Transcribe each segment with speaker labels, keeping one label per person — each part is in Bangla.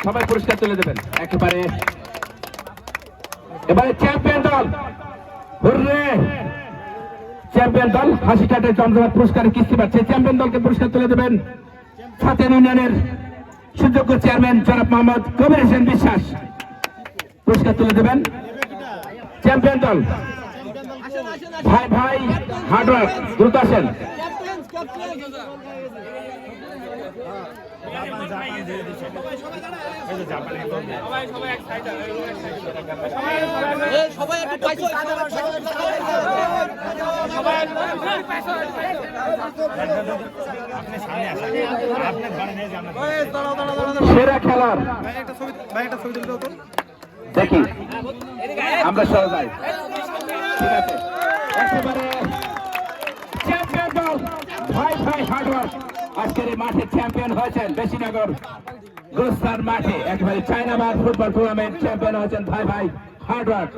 Speaker 1: সবাই পুরস্কার তুলে দেবেন একেবারে। এবারে চ্যাম্পিয়ন দল, হুররে! চ্যাম্পিয়ন দল হাসিঘাটের জমজমাট পুরস্কারের কিস্তি পাচ্ছে। চ্যাম্পিয়ন দলকে পুরস্কার তুলে দেবেন ছাতিয়ান ইউনিয়নের সুযোগ্য চেয়ারম্যান জনাব মোহাম্মদ কবির হোসেন বিশ্বাস। পুরস্কার তুলে দেবেন চ্যাম্পিয়ন দল। ভাই ভাই হার্ডওয়ার্ক, দ্রুত আসেন। সেরা খেলার দেখি আমরা সবাই ঠিক আছে। একেবারে চ্যাম্পিয়ন দল ভাই ভাই হার্ডওয়ার্ক আজকের এই মাঠে চ্যাম্পিয়ন হয়েছেন বেশিনগর গোস্তার মাঠে। একেবারে চায়নাবার ফুটবল টুর্নামেন্ট চ্যাম্পিয়ন হয়েছেন ভাই ভাই হার্ডওয়ার্ক।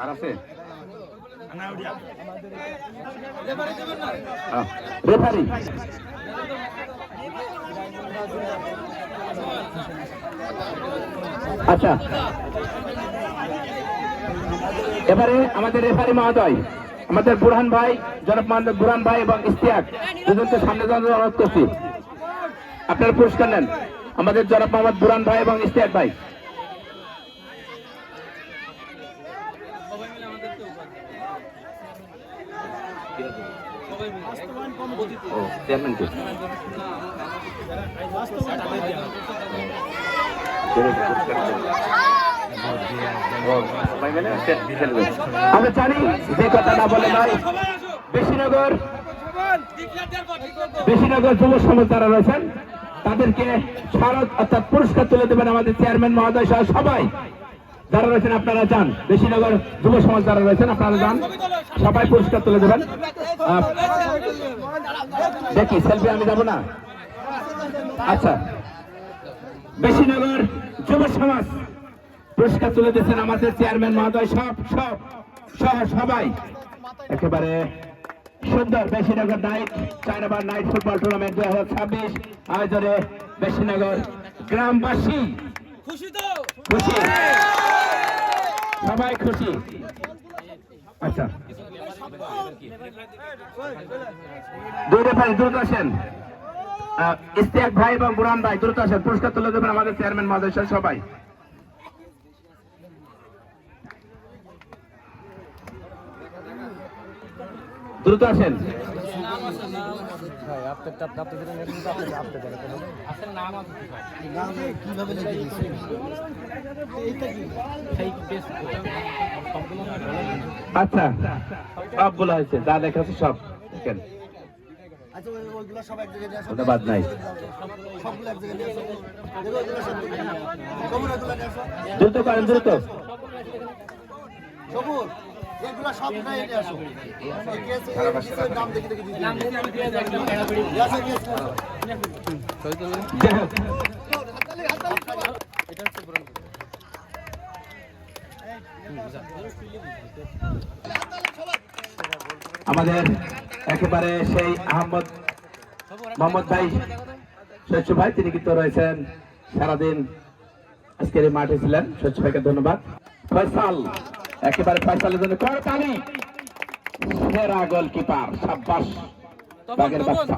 Speaker 1: আর আছে রেফারি আচ্ছা। এবারে আমাদের রেফারি মহোদয় আমাদের বুরহান ভাই, জনাব মোহাম্মদ বুরহান ভাই এবং ইশতিয়াক দুজনকে সামনে যাওয়ার অনুরোধ করছি। আপনারা পুরস্কার নেন আমাদের জনাব মোহাম্মদ বুরহান ভাই এবং ইশতিয়াক ভাই। আমরা জানি যে কথা না বলে নয়, বেশিনগর যুব সমাজ যারা রয়েছেন তাদেরকে স্মারক অর্থাৎ পুরস্কার তুলে দেবেন আমাদের চেয়ারম্যান মহোদয় সহ সবাই যারা রয়েছেন। আপনারা যান, বেশিনগর যুব সমাজ যারা রয়েছেন আপনারা যান, সবাই পুরস্কার তুলে দেবেন। দেখি সেলফি আমি যাবো না। আচ্ছা, বেশিনগর যুব সমাজ পুরস্কার তুলে দিচ্ছেন আমাদের চেয়ারম্যান মহোদয় সহ সবাই। একেবারে সুন্দর বেশিনগর নাইট চায়নাবার নাইট ফুটবল টুর্নামেন্ট 2026 আয়োজনে বেশিনগর গ্রামবাসী খুশি, সবাই খুশি। আচ্ছা, দুইটা ভাই দ্রুত আসেন, ইশতিয়াক ভাই এবং বুরহান ভাই দ্রুত আসেন, পুরস্কার তুলে দেবেন আমাদের চেয়ারম্যান মহোদয় সবাই। দ্রুত আসেন। আচ্ছা, সব বলা হয়েছে, যা লেখা আছে সব দেখেন, বাদ নাই। দ্রুত করেন, দ্রুত। আমাদের একেবারে সেই মোহাম্মদ ভাই স্বচ্ছ ভাই, তিনি কিন্তু রয়েছেন সারাদিন আজকের এই মাঠে ছিলেন। স্বচ্ছ ভাইকে ধন্যবাদ। ফয়সাল, একেবারে ফয়সালের জন্য করতালি, সেরা গোলকিপার, সাব্বাস বাগের বাচ্চা,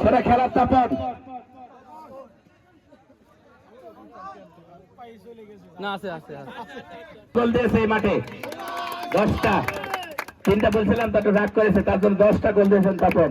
Speaker 1: সেরা খেলার তাপন। গোল দিয়েছে এই মাঠে 10টা, 3টা বলছিলাম, তাকে রাগ করেছে, তার জন্য 10টা গোল দিয়েছেন তাপন।